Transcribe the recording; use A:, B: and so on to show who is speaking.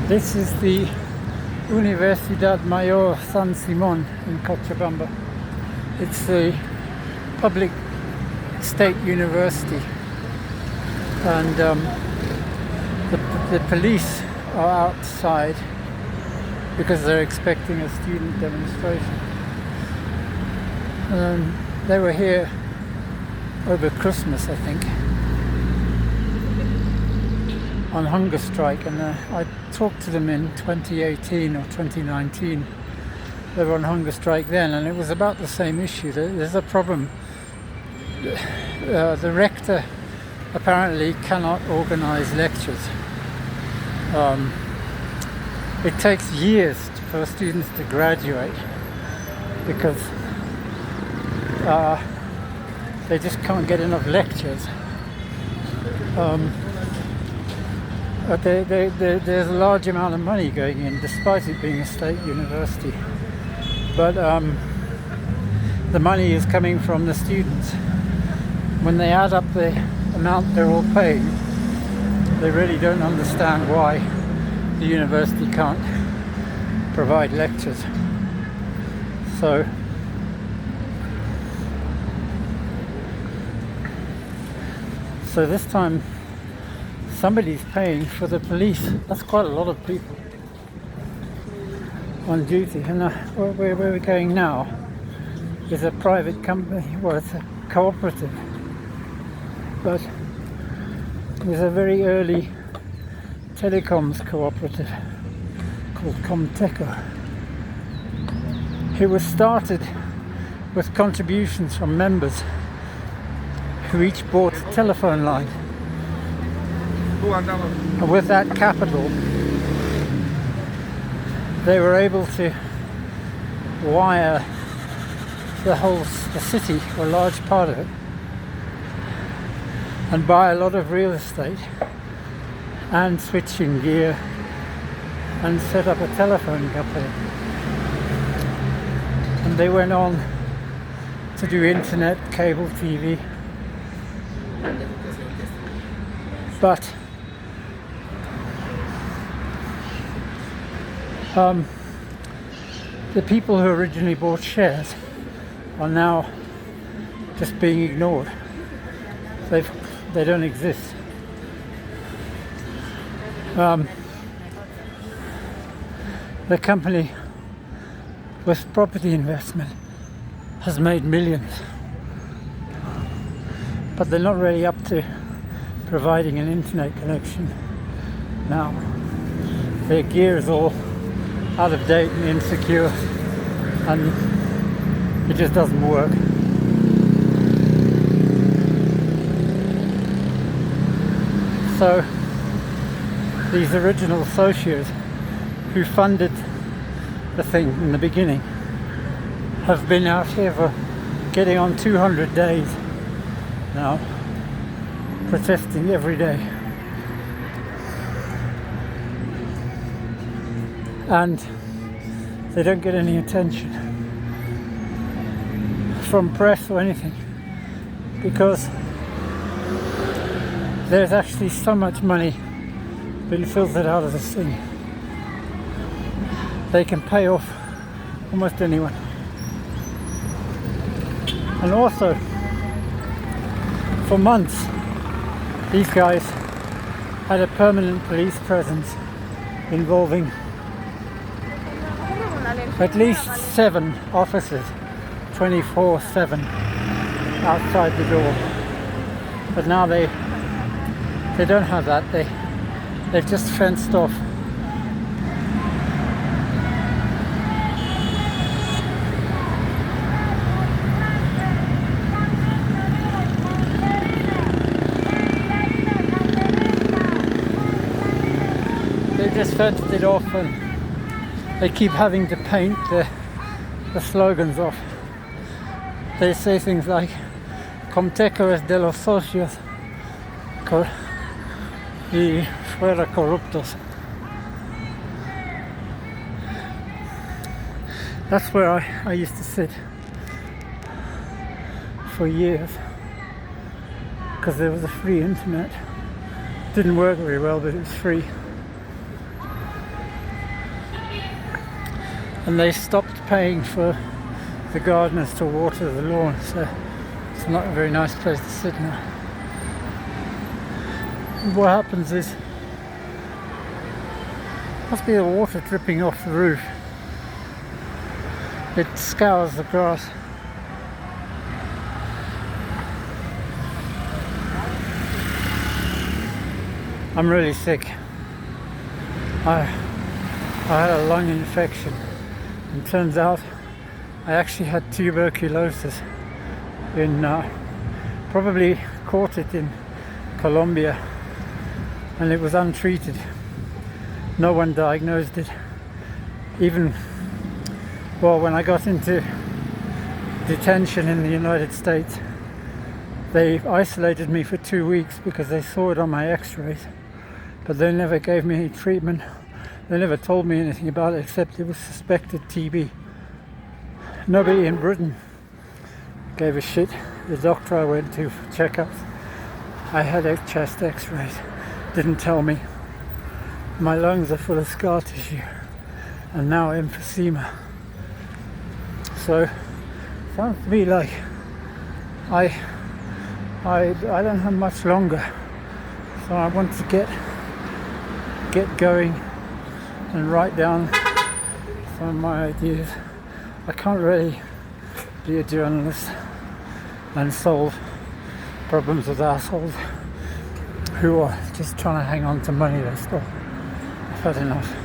A: This is the Universidad Mayor San Simón in Cochabamba. It's a public state university, and the police are outside because they're expecting a student demonstration. They were here over Christmas, I think, on hunger strike, and I talked to them in 2018 or 2019. They were on hunger strike then, and it was about the same issue. There's a problem. The rector apparently cannot organize lectures. It takes years for students to graduate because they just can't get enough lectures. But there's a large amount of money going in, despite it being a state university. But the money is coming from the students. When they add up the amount they're all paying, they really don't understand why the university can't provide lectures. So this time somebody's paying for the police. That's quite a lot of people on duty. And where we're going now is a private company. Well, it's a cooperative, but it was a very early telecoms cooperative called Comteco. It was started with contributions from members who each bought a telephone line. And with that capital, they were able to wire the city, or a large part of it, and buy a lot of real estate and switching gear and set up a telephone company. And they went on to do internet, cable TV. But the people who originally bought shares are now just being ignored. They don't exist. The company with property investment has made millions, but they're not really up to providing an internet connection now. Their gear is all out of date and insecure, and it just doesn't work. So these original associates who funded the thing in the beginning have been out here for getting on 200 days now, protesting every day. And they don't get any attention from press or anything, because there's actually so much money being filtered out of this thing. They can pay off almost anyone. And also, for months, these guys had a permanent police presence involving at least 7 officers 24/7 outside the door. But now they don't have that. They've just fenced off. They just fenced it off, and they keep having to paint the slogans off. They say things like "Comteco es de los socios y fuera corruptos." That's where I used to sit for years, because there was a free internet. Didn't work very well, but it was free. and they stopped paying for the gardeners to water the lawn, so it's not a very nice place to sit now. And what happens is, must be the water dripping off the roof. It scours the grass. I'm really sick. I had a lung infection, and turns out I actually had tuberculosis probably caught it in Colombia, and it was untreated. No one diagnosed it. When I got into detention in the United States, they isolated me for 2 weeks because they saw it on my x-rays, but they never gave me any treatment. They never told me anything about it except it was suspected TB. Nobody in Britain gave a shit. The doctor I went to for checkups, I had chest x-rays, didn't tell me. My lungs are full of scar tissue and now emphysema. So sounds to me like I don't have much longer, so I want to get going and write down some of my ideas. I can't really be a journalist and solve problems with assholes who are just trying to hang on to money they stole. I've had enough.